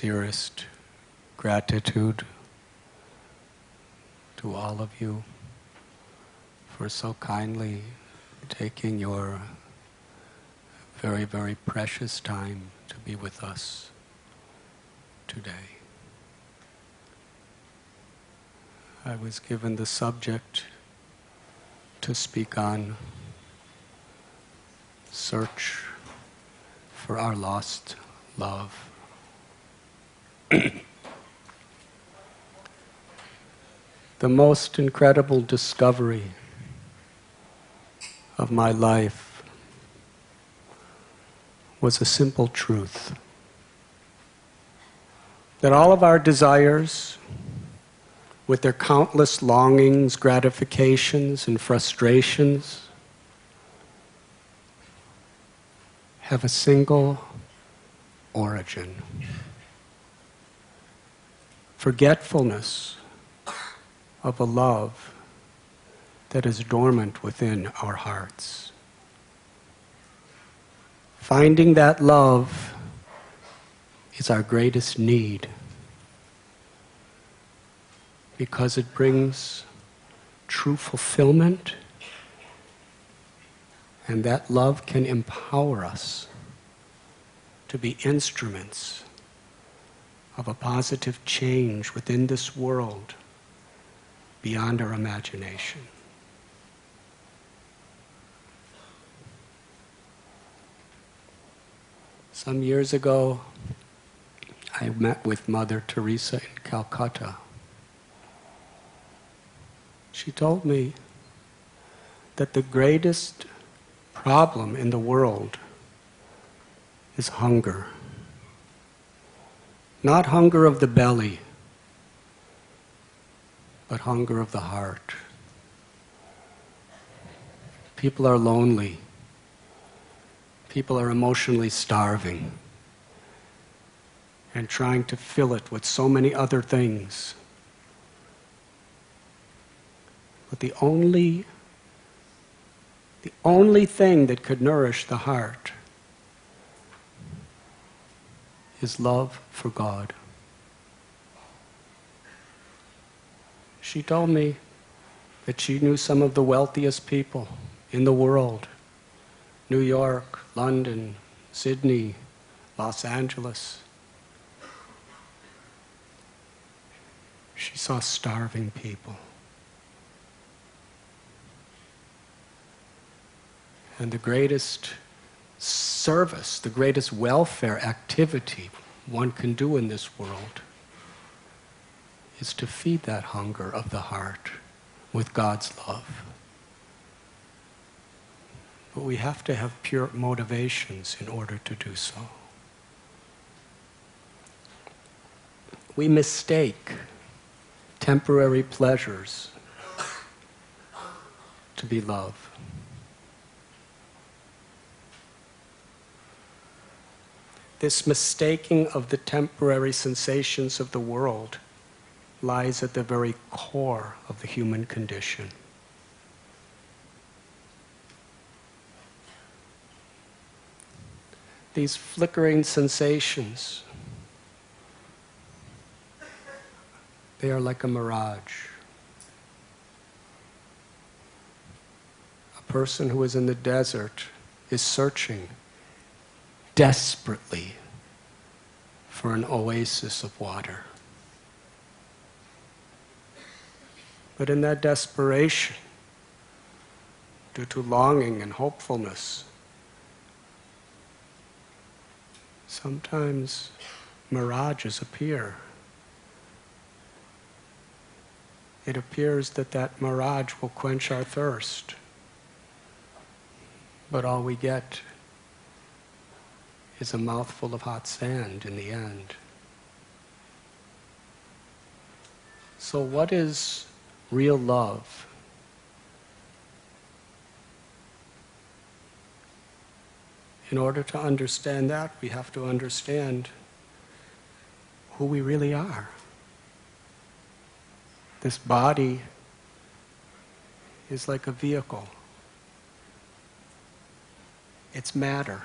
sincerest gratitude to all of you for so kindly taking your very, very precious time to be with us today. I was given the subject to speak on search for our lost love. The most incredible discovery of my life was a simple truth. That all of our desires, with their countless longings, gratifications, and frustrations, have a single origin. Forgetfulness of a love that is dormant within our hearts. Finding that love is our greatest need because it brings true fulfillment, and that love can empower us to be instruments of a positive change within this world beyond our imagination. Some years ago, I met with Mother Teresa in Calcutta. She told me that the greatest problem in the world is hunger. Not hunger of the belly, but hunger of the heart. People are lonely. People are emotionally starving and trying to fill it with so many other things. But the only thing that could nourish the heart is love for God. She told me that she knew some of the wealthiest people in the world. New York, London, Sydney, Los Angeles. She saw starving people. And the greatest service, the greatest welfare activity one can do in this world is to feed that hunger of the heart with God's love. But we have to have pure motivations in order to do so. We mistake temporary pleasures to be love. This mistaking of the temporary sensations of the world lies at the very core of the human condition. These flickering sensations, they are like a mirage. A person who is in the desert is searching desperately for an oasis of water. But in that desperation, due to longing and hopefulness, sometimes mirages appear. It appears that that mirage will quench our thirst, but all we get is a mouthful of hot sand in the end. So what is real love? In order to understand that, we have to understand who we really are. This body is like a vehicle. It's matter.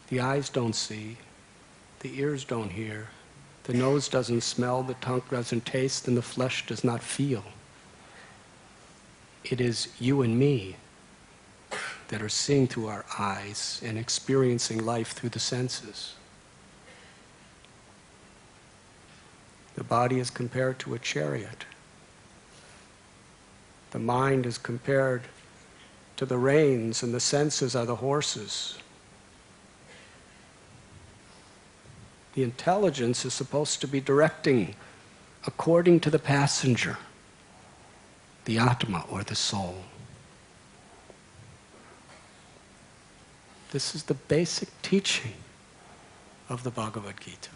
The eyes don't see, the ears don't hear, the nose doesn't smell, the tongue doesn't taste, and the flesh does not feel. It is you and me that are seeing through our eyes and experiencing life through the senses. The body is compared to a chariot. The mind is compared to the reins, and the senses are the horses. The intelligence is supposed to be directing according to the passenger, the Atma or the soul. This is the basic teaching of the Bhagavad Gita.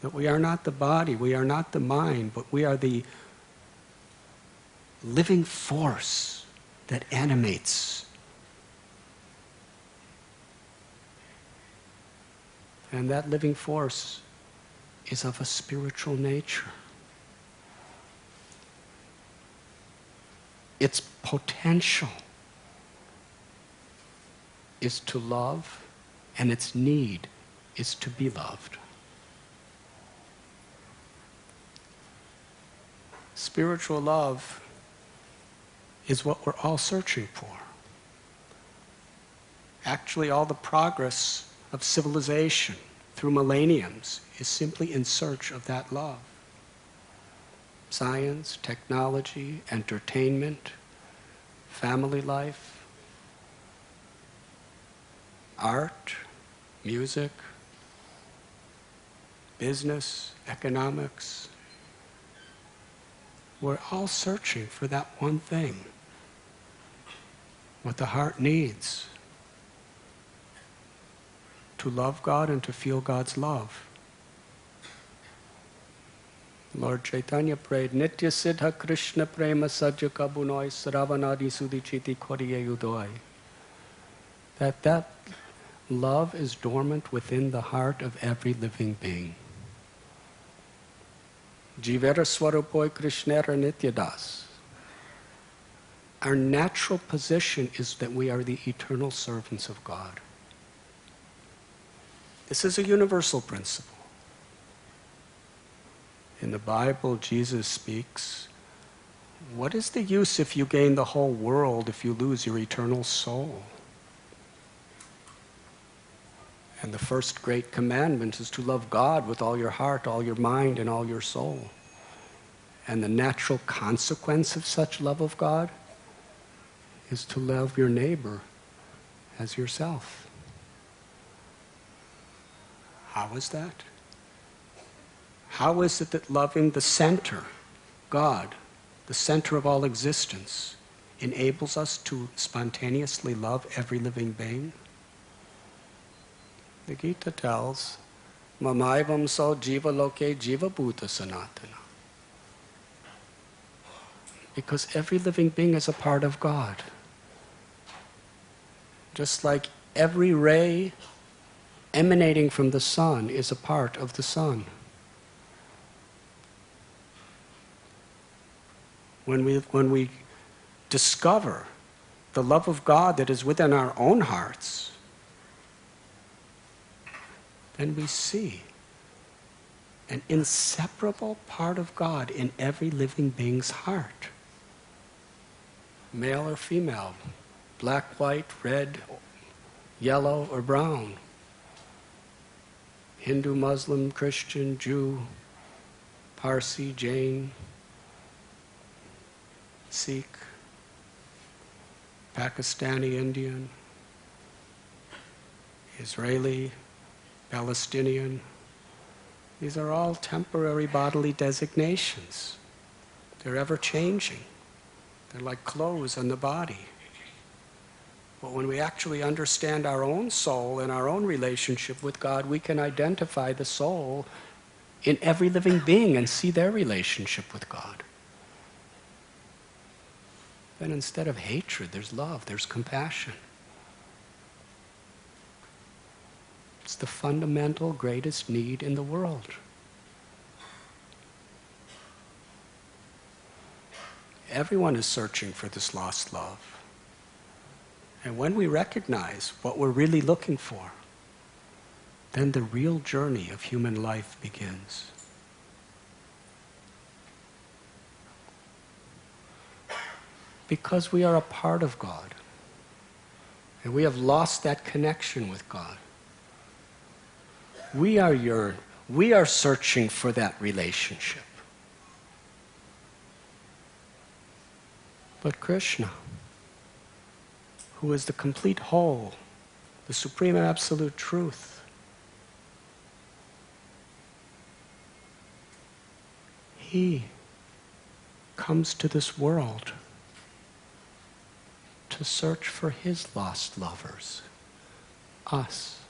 That we are not the body, we are not the mind, but we are the living force that animates. And that living force is of a spiritual nature. Its potential is to love, and its need is to be loved. Spiritual love is what we're all searching for. Actually, all the progress of civilization through millenniums is simply in search of that love. Science, technology, entertainment, family life, art, music, business, economics. We're all searching for that one thing, what the heart needs, to love God and to feel God's love. Lord Chaitanya prayed, Nitya Siddha Krishna Prema Sajja Kabunoi Sravanadi Sudichiti Koriye Udoi. That love is dormant within the heart of every living being. Jivera Swarupoi Krishnera Nityadas. Our natural position is that we are the eternal servants of God. This is a universal principle. In the Bible, Jesus speaks, what is the use if you gain the whole world if you lose your eternal soul? And the first great commandment is to love God with all your heart, all your mind, and all your soul. And the natural consequence of such love of God is to love your neighbor as yourself. How is that? How is it that loving the center, God, the center of all existence, enables us to spontaneously love every living being? The Gita tells, Mamaivam so jiva loke jiva bhuta sanatana. Because every living being is a part of God. Just like every ray emanating from the sun is a part of the sun. When we discover the love of God that is within our own hearts, then we see an inseparable part of God in every living being's heart. Male or female, black, white, red, yellow, or brown. Hindu, Muslim, Christian, Jew, Parsi, Jain, Sikh, Pakistani, Indian, Israeli, Palestinian. These are all temporary bodily designations. They're ever changing. They're like clothes on the body. But when we actually understand our own soul and our own relationship with God, we can identify the soul in every living being and see their relationship with God. Then instead of hatred, there's love, there's compassion. It's the fundamental greatest need in the world. Everyone is searching for this lost love. And when we recognize what we're really looking for, then the real journey of human life begins. Because we are a part of God. And we have lost that connection with God. We are searching for that relationship. But Krishna, who is the complete whole, the supreme and absolute truth, he comes to this world to search for his lost lovers, us.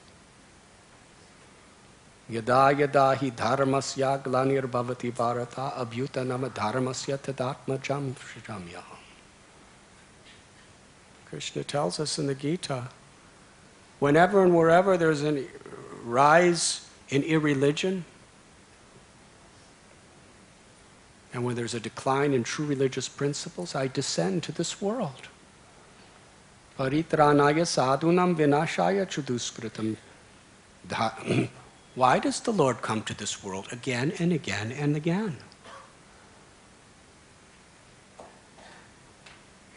Yada yada hi dharmasya glanir bhavati bharata abhyutanam dharmasya tadatmajam shrijamyaham. Krishna tells us in the Gita, whenever and wherever there's a rise in irreligion, and when there's a decline in true religious principles, I descend to this world. Paritranaya sadhunam vinashaya chuduskritam. Why does the Lord come to this world again and again and again?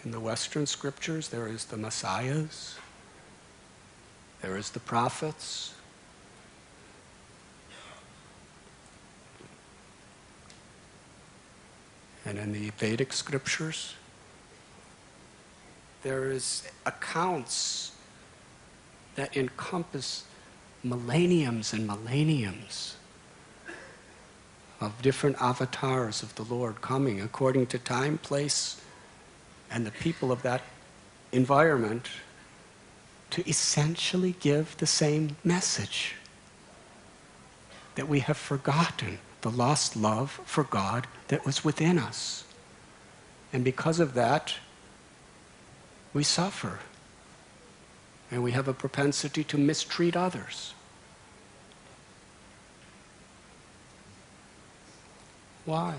In the Western scriptures, there is the messiahs, there is the prophets, and in the Vedic scriptures, there is accounts that encompass millenniums and millenniums of different avatars of the Lord coming according to time, place, and the people of that environment to essentially give the same message, that we have forgotten the lost love for God that was within us. And because of that, we suffer. And we have a propensity to mistreat others. Why?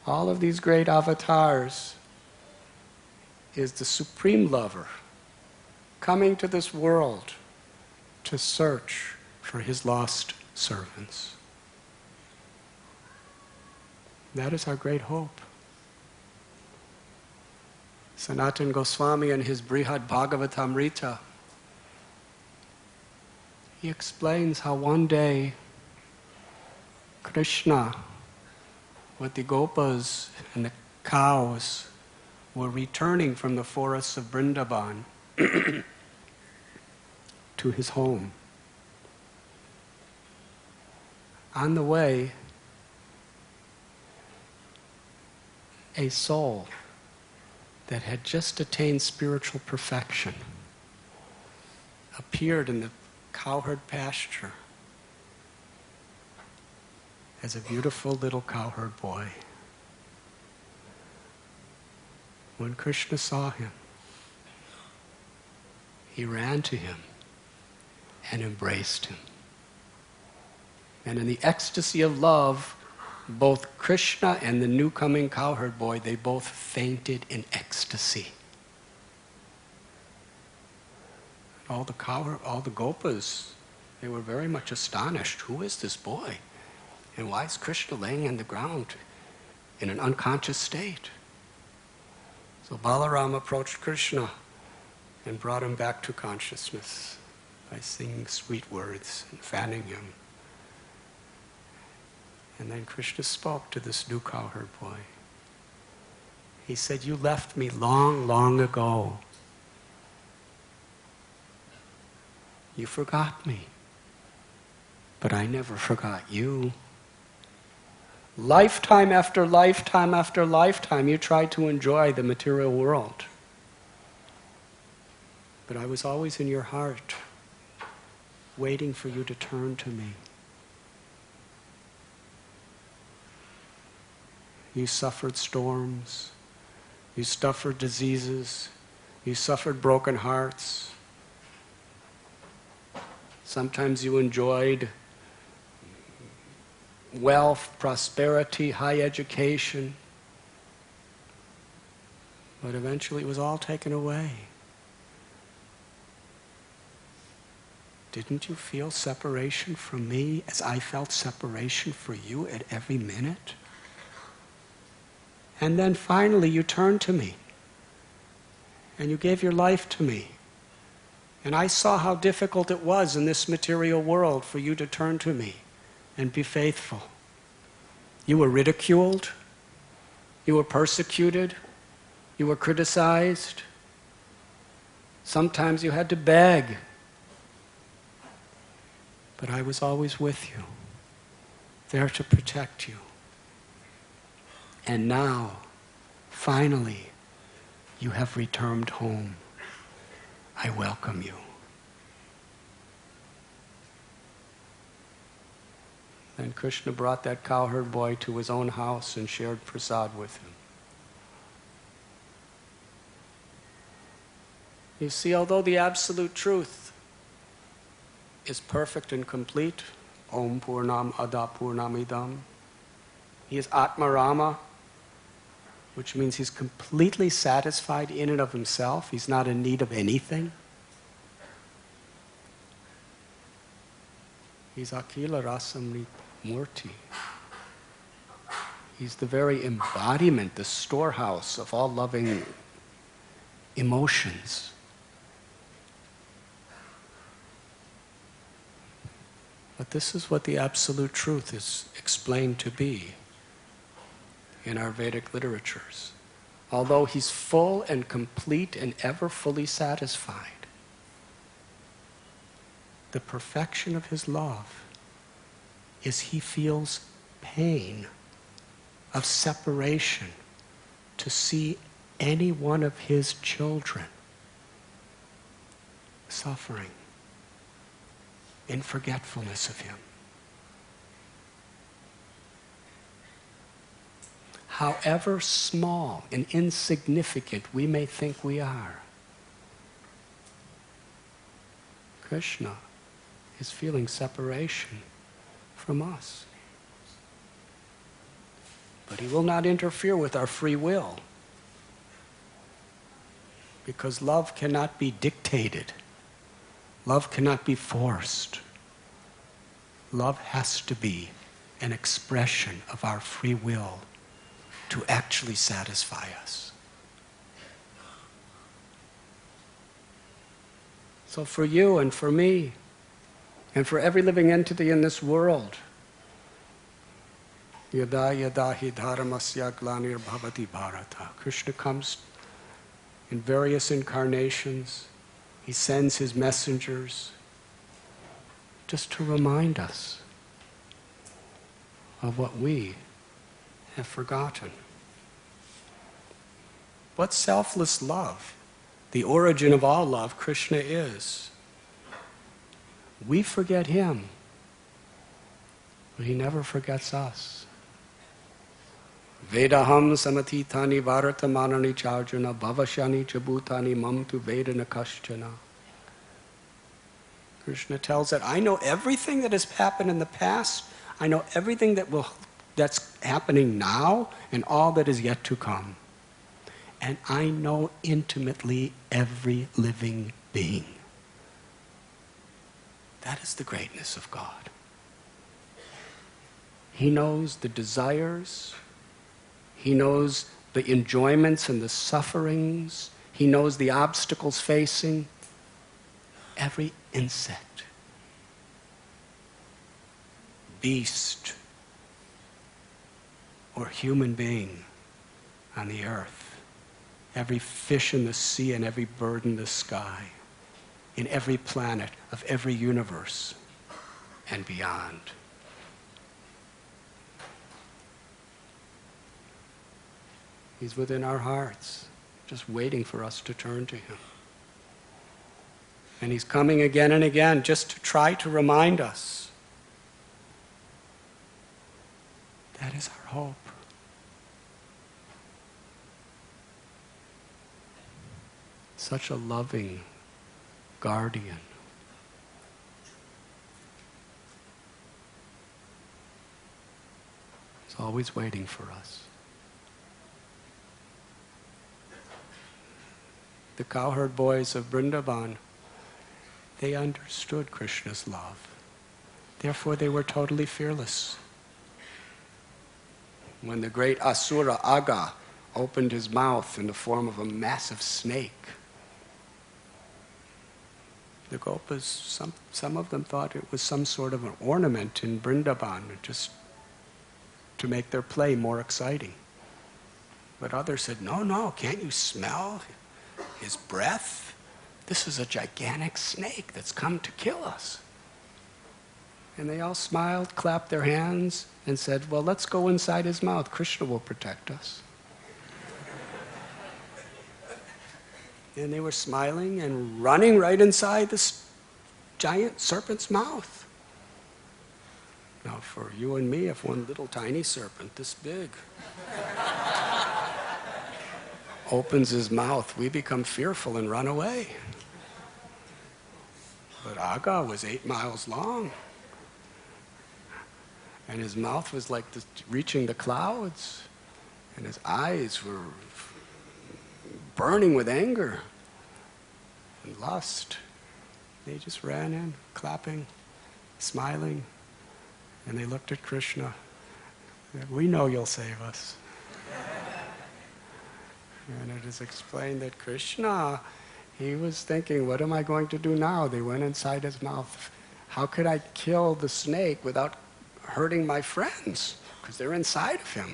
All of these great avatars is the supreme lover coming to this world to search for his lost servants. That is our great hope. Sanatana Goswami in his Brihad Bhagavatamrita, he explains how one day Krishna with the gopas and the cows were returning from the forests of Vrindavan to his home. On the way, a soul that had just attained spiritual perfection appeared in the cowherd pasture as a beautiful little cowherd boy. When Krishna saw him, he ran to him and embraced him. And in the ecstasy of love, both Krishna and the new coming cowherd boy, they both fainted in ecstasy. All the gopas, they were very much astonished. Who is this boy? And why is Krishna laying on the ground in an unconscious state? So Balaram approached Krishna and brought him back to consciousness by singing sweet words and fanning him. And then Krishna spoke to this new cowherd boy. He said, "You left me long, long ago. You forgot me, but I never forgot you. Lifetime after lifetime after lifetime, you tried to enjoy the material world. But I was always in your heart, waiting for you to turn to me. You suffered storms, you suffered diseases, you suffered broken hearts. Sometimes you enjoyed wealth, prosperity, high education, but eventually it was all taken away. Didn't you feel separation from me as I felt separation for you at every minute? And then finally you turned to me and you gave your life to me. And I saw how difficult it was in this material world for you to turn to me and be faithful. You were ridiculed, you were persecuted, you were criticized. Sometimes you had to beg. But I was always with you, there to protect you. And now, finally, you have returned home. I welcome you. Then Krishna brought that cowherd boy to his own house and shared prasad with him. You see, although the absolute truth is perfect and complete, Om Purnam Ada Purnamidam, he is Atma Rama, which means he's completely satisfied in and of himself. He's not in need of anything. He's Akila Rasamrita Murti. He's the very embodiment, the storehouse of all loving emotions. But this is what the absolute truth is explained to be in our Vedic literatures. Although he's full and complete and ever fully satisfied, the perfection of his love is he feels pain of separation to see any one of his children suffering in forgetfulness of him. However small and insignificant we may think we are, Krishna is feeling separation from us. But he will not interfere with our free will, because love cannot be dictated. Love cannot be forced. Love has to be an expression of our free will to actually satisfy us. So for you and for me, and for every living entity in this world, yada yada hi dharmasya glanir bhavati bharata. Krishna comes in various incarnations. He sends his messengers just to remind us of what we have forgotten. What selfless love, the origin of all love, Krishna is. We forget him, but he never forgets us. Vedaham samatithani varatamanani charjana bhavashani chabhutani mam tu vedana kaschana. Krishna tells that I know everything that has happened in the past, I know everything that's happening now, and all that is yet to come. And I know intimately every living being. That is the greatness of God. He knows the desires, he knows the enjoyments and the sufferings, he knows the obstacles facing every insect, beast, or human being on the earth, every fish in the sea and every bird in the sky, in every planet of every universe and beyond. He's within our hearts, just waiting for us to turn to him. And he's coming again and again just to try to remind us. That is our hope. Such a loving guardian. He's always waiting for us. The cowherd boys of Vrindavan They understood Krishna's love. Therefore, they were totally fearless. When the great Asura Aga opened his mouth in the form of a massive snake, the Gopas, some of them thought it was some sort of an ornament in Vrindavan, just to make their play more exciting. But others said, no, no, can't you smell his breath? This is a gigantic snake that's come to kill us. And they all smiled, clapped their hands, and said, well, let's go inside his mouth. Krishna will protect us. And they were smiling and running right inside this giant serpent's mouth. Now for you and me, if one little tiny serpent this big opens his mouth, we become fearful and run away. But Aga was 8 miles long. And his mouth was like reaching the clouds. And his eyes were burning with anger and lust. They just ran in, clapping, smiling. And they looked at Krishna. We know you'll save us. And it is explained that Krishna, he was thinking, what am I going to do now? They went inside his mouth. How could I kill the snake without hurting my friends? Because they're inside of him.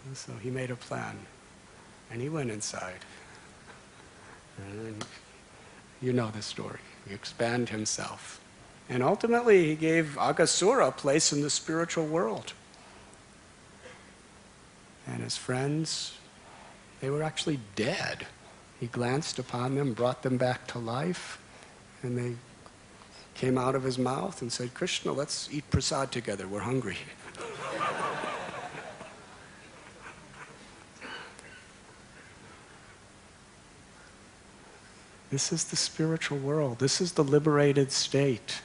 And so he made a plan. And he went inside. And you know the story. He expanded himself. And ultimately he gave Aghasura a place in the spiritual world. And his friends, they were actually dead. He glanced upon them, brought them back to life, and they came out of his mouth and said, Krishna, let's eat prasad together, we're hungry. This is the spiritual world. This is the liberated state,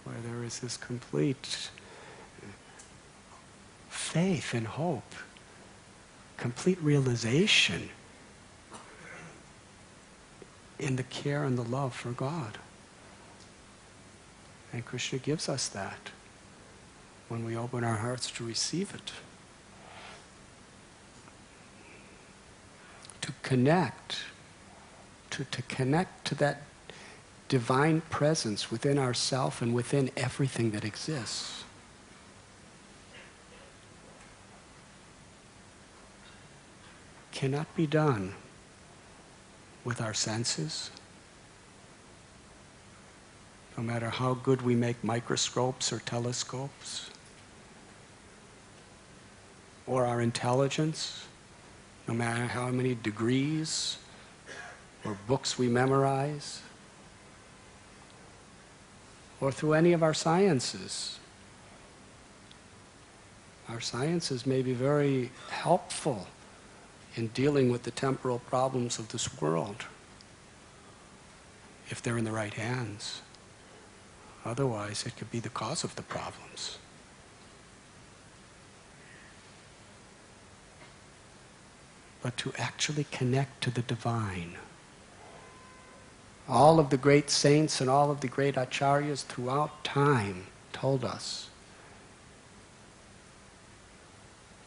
where there is this complete faith and hope, complete realization in the care and the love for God. And Krishna gives us that when we open our hearts to receive it. To connect, to connect to that divine presence within ourself and within everything that exists. Cannot be done with our senses. No matter how good we make microscopes or telescopes, or our intelligence, no matter how many degrees or books we memorize, or through any of our sciences. Our sciences may be very helpful in dealing with the temporal problems of this world, if they're in the right hands. Otherwise, it could be the cause of the problems. But to actually connect to the divine. All of the great saints and all of the great acharyas throughout time told us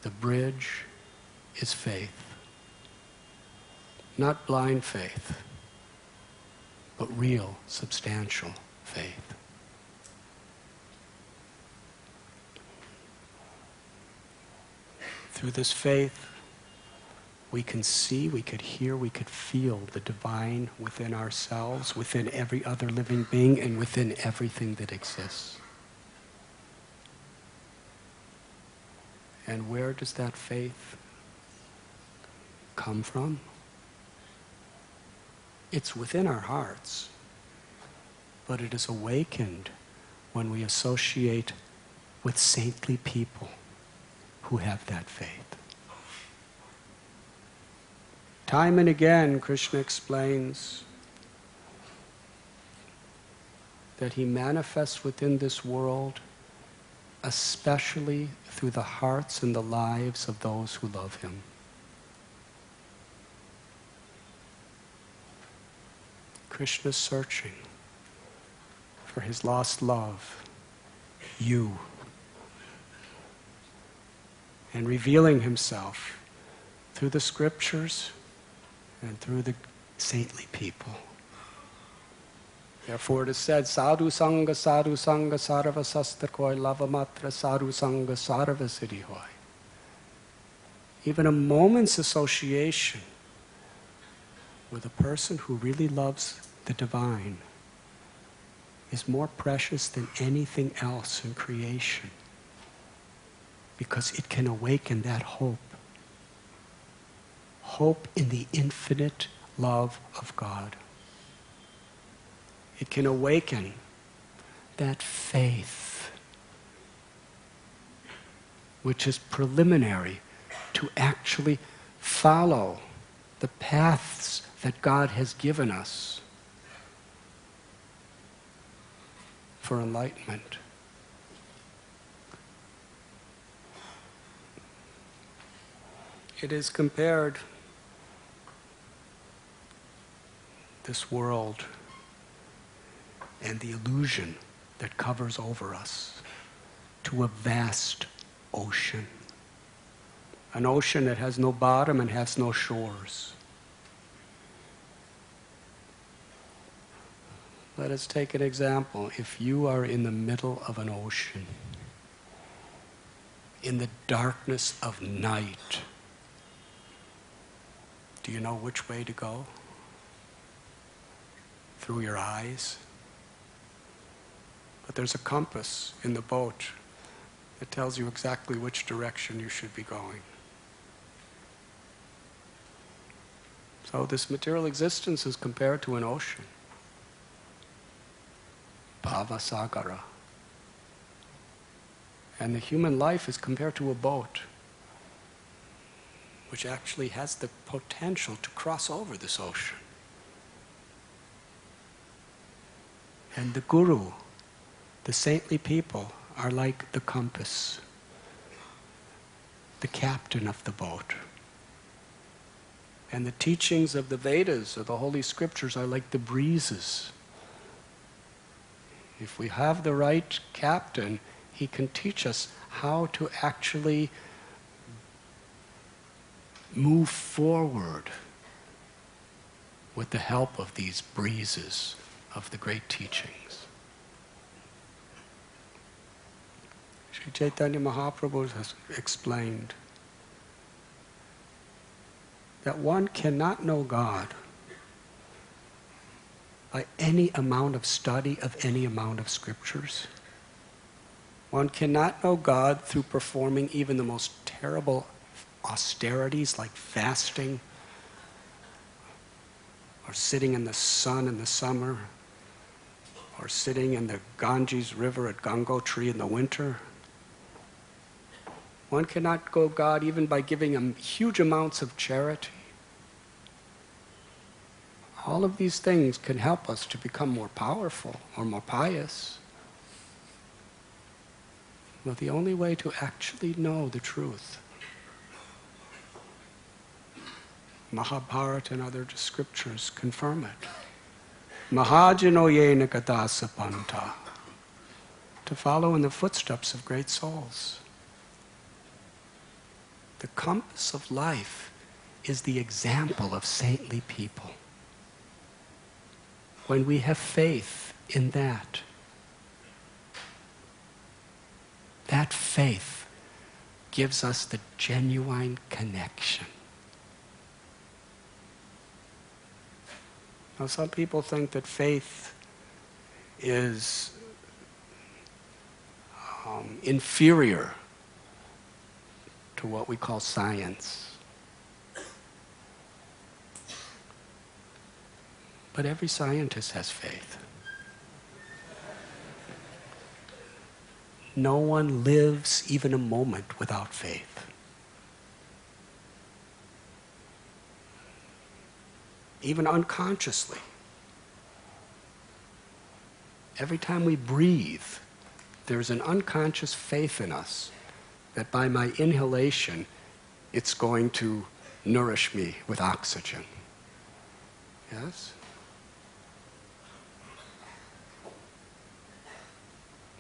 the bridge is faith. Not blind faith, but real, substantial faith. Through this faith, we can see, we could hear, we could feel the divine within ourselves, within every other living being, and within everything that exists. And where does that faith come from? It's within our hearts, but it is awakened when we associate with saintly people who have that faith. Time and again, Krishna explains that he manifests within this world especially through the hearts and the lives of those who love him. Krishna's searching for his lost love, you, and revealing himself through the scriptures and through the saintly people. Therefore it is said, sadhu sangha sarva sastra koi lavamatra sadhu sangha sarva siddhi hoy. Even a moment's association with a person who really loves the divine is more precious than anything else in creation, because it can awaken that hope. Hope in the infinite love of God. It can awaken that faith, which is preliminary to actually follow the paths that God has given us for enlightenment. It is compared, this world and the illusion that covers over us, to a vast ocean. An ocean that has no bottom and has no shores. Let us take an example. If you are in the middle of an ocean, in the darkness of night, do you know which way to go? Through your eyes? But there's a compass in the boat that tells you exactly which direction you should be going. So this material existence is compared to an ocean. Bhavasagara. And the human life is compared to a boat, which actually has the potential to cross over this ocean. And the guru, the saintly people, are like the compass, the captain of the boat. And the teachings of the Vedas, or the Holy Scriptures, are like the breezes. If we have the right captain, he can teach us how to actually move forward with the help of these breezes of the great teachings. Sri Chaitanya Mahaprabhu has explained that one cannot know God by any amount of study of any amount of scriptures. One cannot know God through performing even the most terrible austerities like fasting or sitting in the sun in the summer or sitting in the Ganges River at Gangotri in the winter. One cannot know God even by giving him huge amounts of charity. All of these things can help us to become more powerful or more pious. But the only way to actually know the truth, Mahabharata and other scriptures confirm it. Mahajano yena katasa panta. To follow in the footsteps of great souls. The compass of life is the example of saintly people. When we have faith in that, that faith gives us the genuine connection. Now, some people think that faith is inferior to what we call science. But every scientist has faith. No one lives even a moment without faith. Even unconsciously. Every time we breathe, there's an unconscious faith in us that by my inhalation, it's going to nourish me with oxygen. Yes?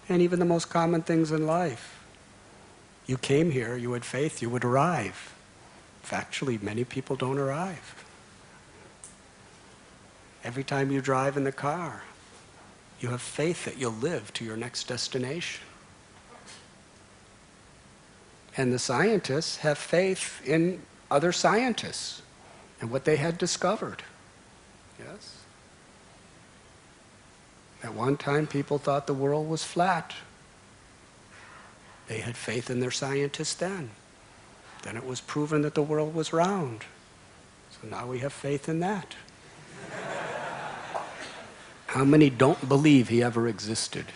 And even the most common things in life. You came here, you had faith, you would arrive. Factually, many people don't arrive. Every time you drive in the car, you have faith that you'll live to your next destination. And the scientists have faith in other scientists and what they had discovered. Yes? At one time, people thought the world was flat. They had faith in their scientists then. Then it was proven that the world was round. So now we have faith in that. How many don't believe he ever existed?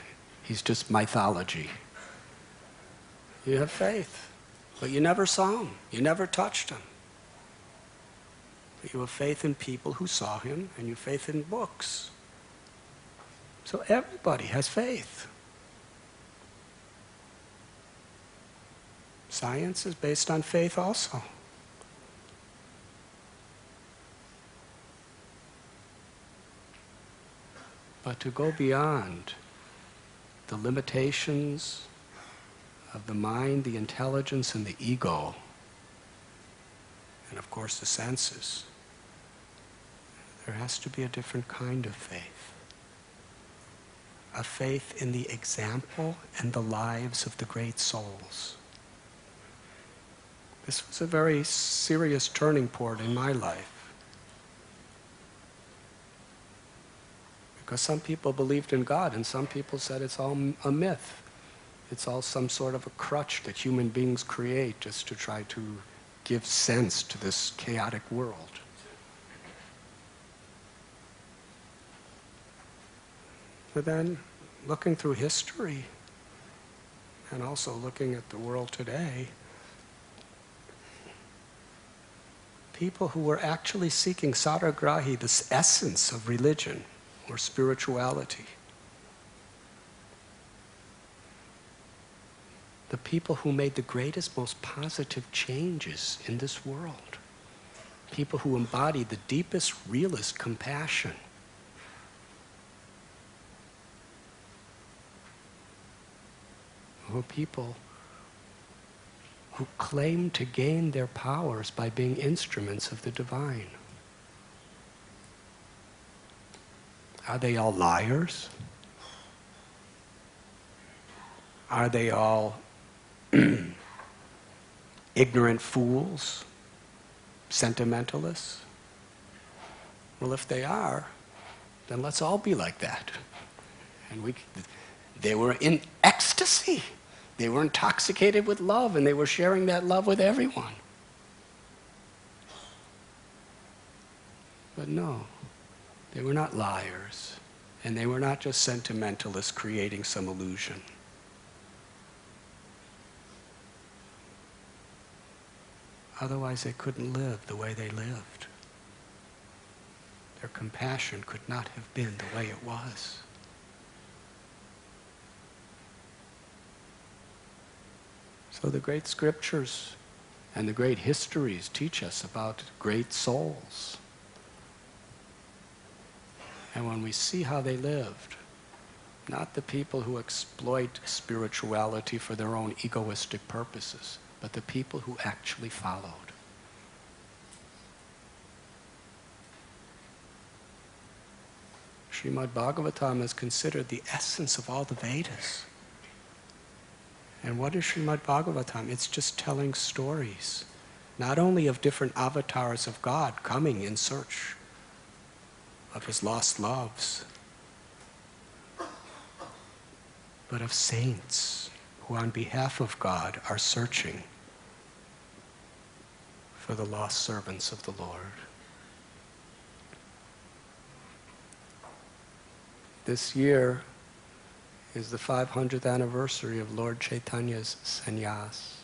He's just mythology. You have faith, but you never saw him. You never touched him. But you have faith in people who saw him, and you have faith in books. So everybody has faith. Science is based on faith also. But to go beyond the limitations of the mind, the intelligence, and the ego, and of course the senses, there has to be a different kind of faith. A faith in the example and the lives of the great souls. This was a very serious turning point in my life. Because some people believed in God and some people said it's all a myth. It's all some sort of a crutch that human beings create just to try to give sense to this chaotic world. But then, looking through history and also looking at the world today, people who were actually seeking saragrahi, this essence of religion or spirituality, the people who made the greatest, most positive changes in this world, people who embodied the deepest, realest compassion, were people who claimed to gain their powers by being instruments of the divine. Are they all liars? Are they all ignorant fools? Sentimentalists? Well, if they are, then let's all be like that. And they were in ecstasy. They were intoxicated with love, and they were sharing that love with everyone. But no, they were not liars, and they were not just sentimentalists creating some illusion. Otherwise, they couldn't live the way they lived. Their compassion could not have been the way it was. So the great scriptures and the great histories teach us about great souls. And when we see how they lived, not the people who exploit spirituality for their own egoistic purposes, but the people who actually followed. Srimad Bhagavatam is considered the essence of all the Vedas. And what is Srimad Bhagavatam? It's just telling stories, not only of different avatars of God coming in search of his lost loves, but of saints who on behalf of God are searching for the lost servants of the Lord. This year is the 500th anniversary of Lord Chaitanya's sannyas.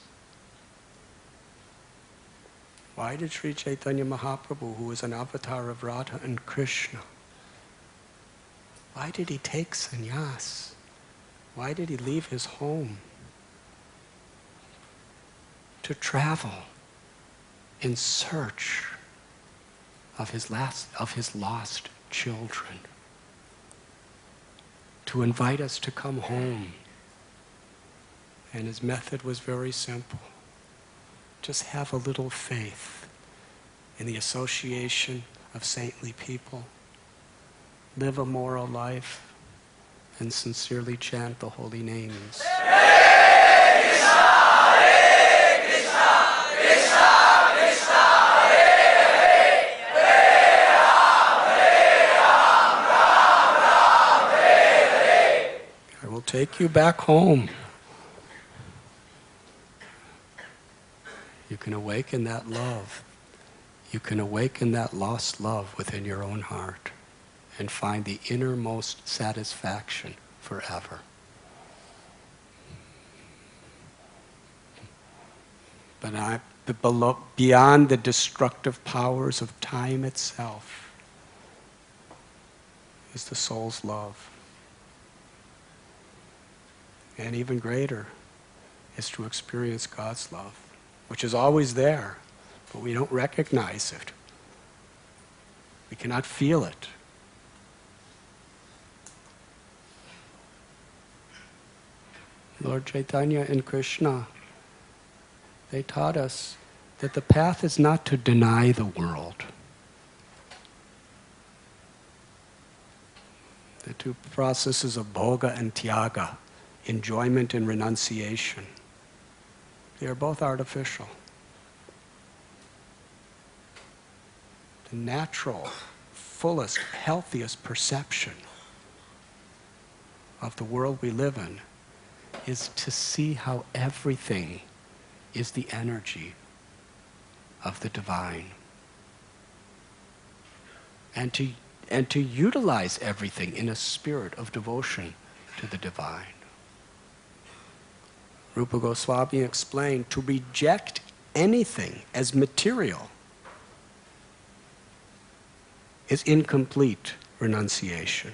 Why did Sri Chaitanya Mahaprabhu, who was an avatar of Radha and Krishna, why did he take sannyas? Why did he leave his home to travel in search of his lost children? To invite us to come home And his method was very simple. Just have a little faith in the association of saintly people. Live a moral life and sincerely chant the holy names. I will take you back home. You can awaken that love. You can awaken that lost love within your own heart and find the innermost satisfaction forever. But beyond the destructive powers of time itself is the soul's love. And even greater is to experience God's love, which is always there, but we don't recognize it. We cannot feel it. Lord Chaitanya and Krishna, they taught us that the path is not to deny the world. The two processes of bhoga and tyaga, enjoyment and renunciation, they are both artificial. The natural, fullest, healthiest perception of the world we live in is to see how everything is the energy of the divine. And to utilize everything in a spirit of devotion to the divine. Rupa Goswami explained, to reject anything as material is incomplete renunciation.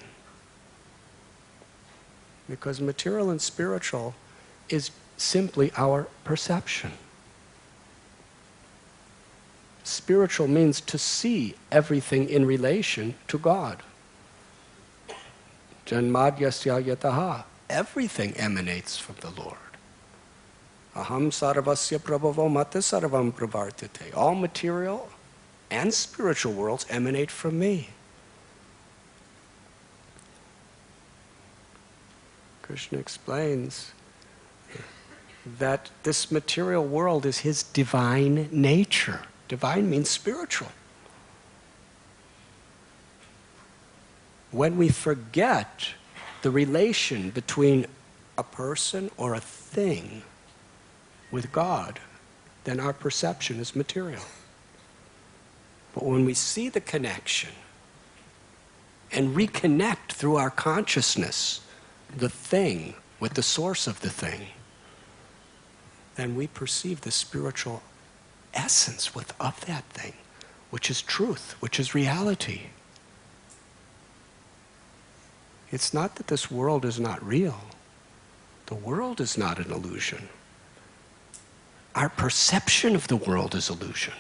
Because material and spiritual is simply our perception. Spiritual means to see everything in relation to God. Janmadyasya yataha. Everything emanates from the Lord. Aham sarvasya prabhavo mata sarvam pravartate. All material and spiritual worlds emanate from me. Krishna explains that this material world is his divine nature. Divine means spiritual. When we forget the relation between a person or a thing with God, then our perception is material. But when we see the connection and reconnect through our consciousness the thing with the source of the thing, then we perceive the spiritual essence of that thing, which is truth, which is reality. It's not that this world is not real. The world is not an illusion. Our perception of the world is illusion,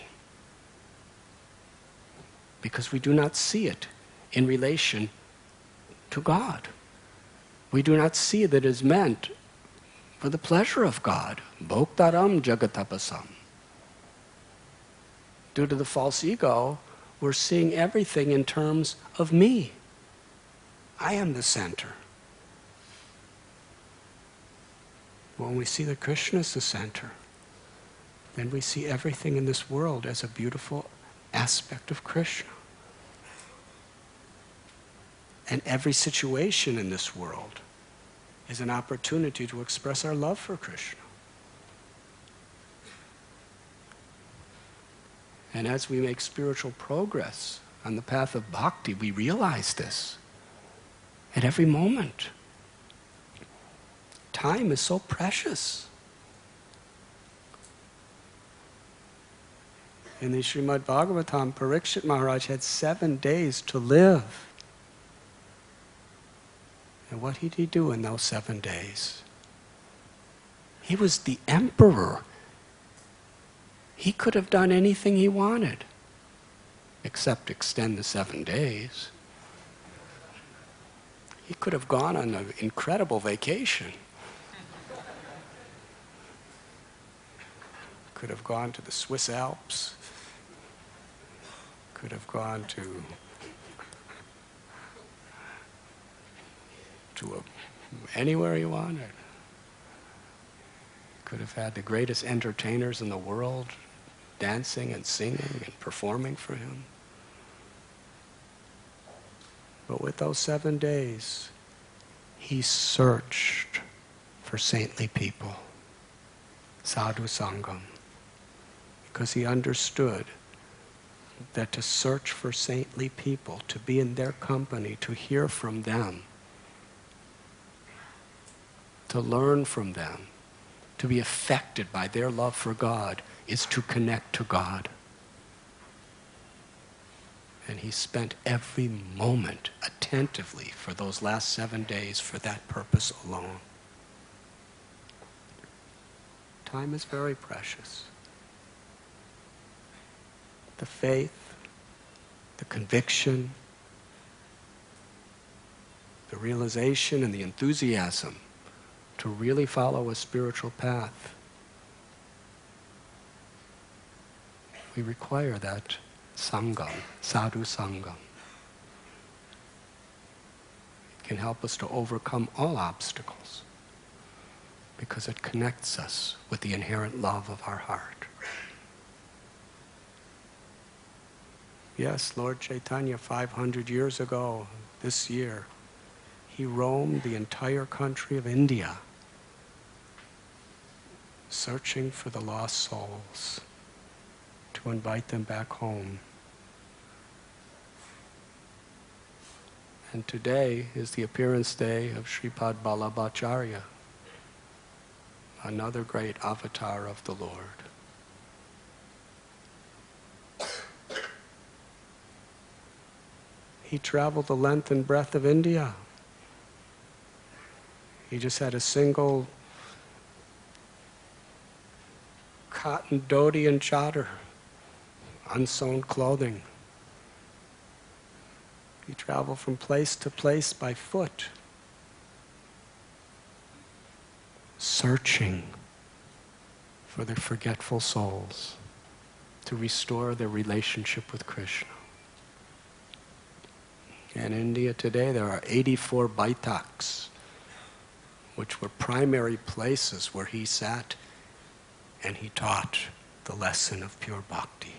because we do not see it in relation to God. We do not see that it is meant for the pleasure of God. Bhoktaram jagatapasam. Due to the false ego, we're seeing everything in terms of me. I am the center. When we see that Krishna is the center, then we see everything in this world as a beautiful aspect of Krishna. And every situation in this world is an opportunity to express our love for Krishna. And as we make spiritual progress on the path of bhakti, we realize this at every moment. Time is so precious. In the Srimad Bhagavatam, Parikshit Maharaj had 7 days to live. And what did he do in those 7 days? He was the emperor. He could have done anything he wanted, except extend the 7 days. He could have gone on an incredible vacation. Could have gone to the Swiss Alps. Could have gone to anywhere you wanted. Could have had the greatest entertainers in the world dancing and singing and performing for him. But with those 7 days, he searched for saintly people, sadhu sangam, because he understood that to search for saintly people, to be in their company, to hear from them, to learn from them, to be affected by their love for God, is to connect to God. And he spent every moment attentively for those last 7 days for that purpose alone. Time is very precious. The faith, the conviction, the realization and the enthusiasm to really follow a spiritual path, we require that sangam, sadhu sangam. It can help us to overcome all obstacles because it connects us with the inherent love of our heart. Yes, Lord Chaitanya, 500 years ago, this year, he roamed the entire country of India, searching for the lost souls, to invite them back home. And today is the appearance day of Sripad Vallabhacharya, another great avatar of the Lord. He traveled the length and breadth of India. He just had a single cotton dhoti and chadar, unsewn clothing. He traveled from place to place by foot, searching for the forgetful souls to restore their relationship with Krishna. In India today, there are 84 baitaks, which were primary places where he sat and he taught the lesson of pure bhakti.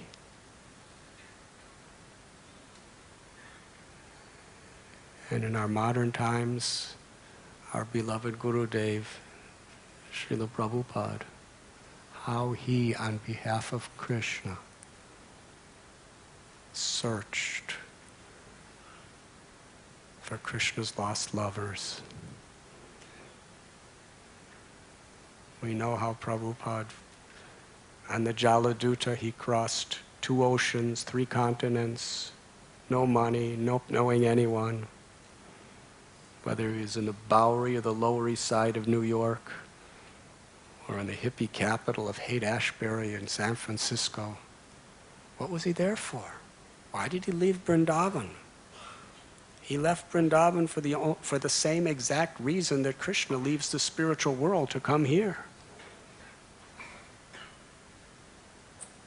And in our modern times, our beloved Gurudev, Srila Prabhupada, how he, on behalf of Krishna, searched for Krishna's lost lovers. We know how Prabhupada, on the Jaladuta, he crossed 2 oceans, 3 continents, no money, no knowing anyone. Whether he was in the Bowery or the Lower East Side of New York, or in the hippie capital of Haight-Ashbury in San Francisco. What was he there for? Why did he leave Vrindavan? He left Vrindavan for the same exact reason that Krishna leaves the spiritual world to come here.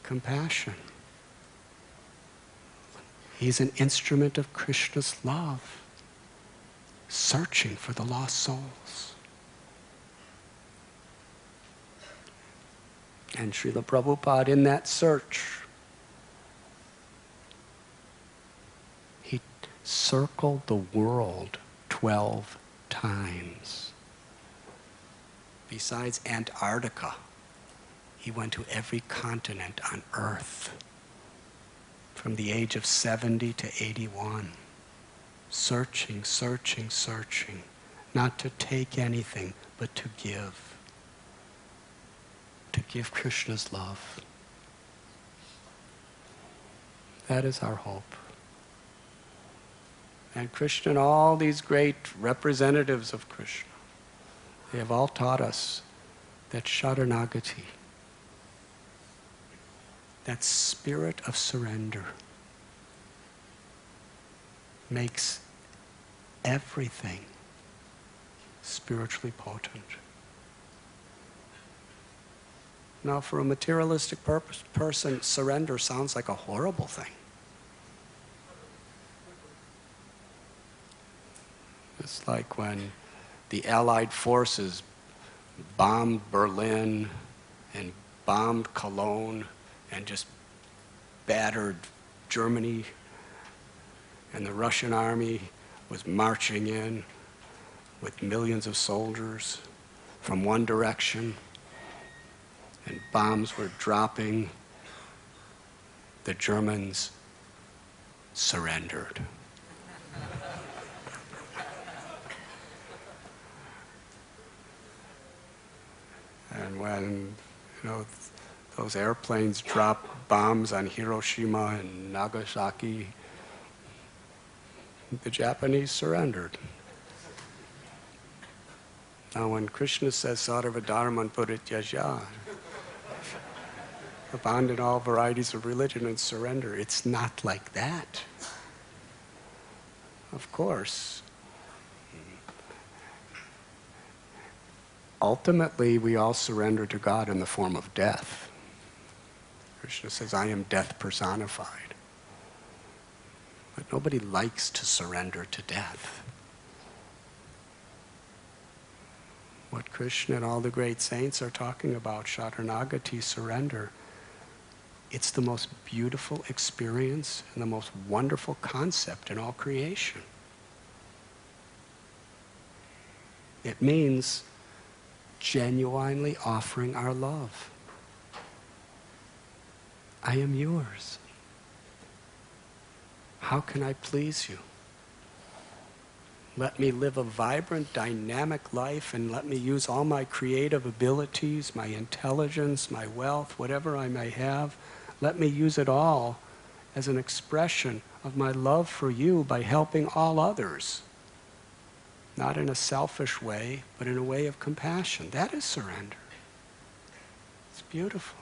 Compassion. He's an instrument of Krishna's love, searching for the lost souls. And Srila Prabhupada, in that search, he circled the world 12 times. Besides Antarctica, he went to every continent on earth from the age of 70 to 81. Searching, searching, searching, not to take anything, but to give Krishna's love. That is our hope. And Krishna and all these great representatives of Krishna, they have all taught us that Sharanagati, that spirit of surrender, makes everything spiritually potent. Now, for a materialistic person, surrender sounds like a horrible thing. It's like when the Allied forces bombed Berlin and bombed Cologne and just battered Germany, and the Russian army was marching in with millions of soldiers from one direction, and bombs were dropping. The Germans surrendered. And when, those airplanes dropped bombs on Hiroshima and Nagasaki, the Japanese surrendered. Now when Krishna says Sarva Dharman Parityajya, abandon all varieties of religion and surrender, it's not like that. Of course. Ultimately, we all surrender to God in the form of death. Krishna says, I am death personified. But nobody likes to surrender to death. What Krishna and all the great saints are talking about, Sharanagati, surrender, it's the most beautiful experience and the most wonderful concept in all creation. It means genuinely offering our love. I am yours. How can I please you? Let me live a vibrant, dynamic life, and let me use all my creative abilities, my intelligence, my wealth, whatever I may have. Let me use it all as an expression of my love for you by helping all others. Not in a selfish way, but in a way of compassion. That is surrender. It's beautiful.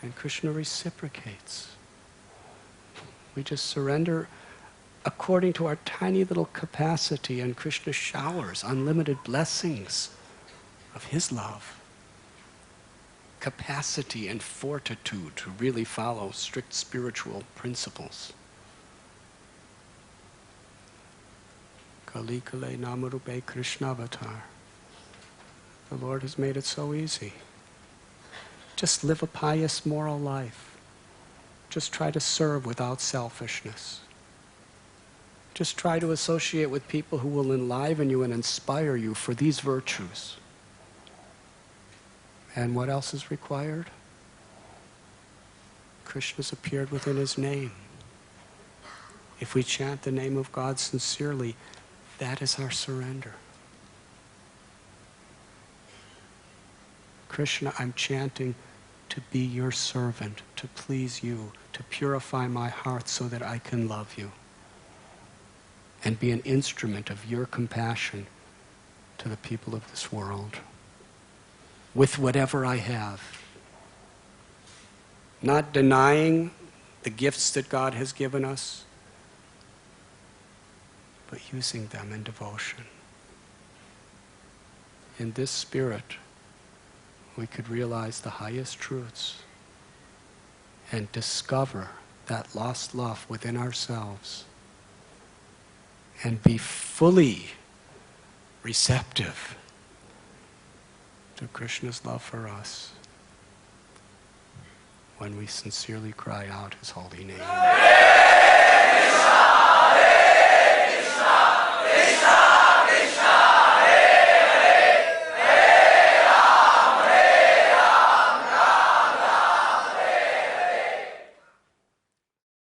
And Krishna reciprocates. We just surrender according to our tiny little capacity, and Krishna showers unlimited blessings of his love. Capacity and fortitude to really follow strict spiritual principles. Kali Kale Namarupe Krishna Avatar. The Lord has made it so easy. Just live a pious moral life. Just try to serve without selfishness. Just try to associate with people who will enliven you and inspire you for these virtues. And what else is required? Krishna's appeared within his name. If we chant the name of God sincerely, that is our surrender. Krishna, I'm chanting to be your servant, to please you, to purify my heart so that I can love you and be an instrument of your compassion to the people of this world with whatever I have. Not denying the gifts that God has given us, but using them in devotion. In this spirit, we could realize the highest truths and discover that lost love within ourselves and be fully receptive to Krishna's love for us when we sincerely cry out his holy name.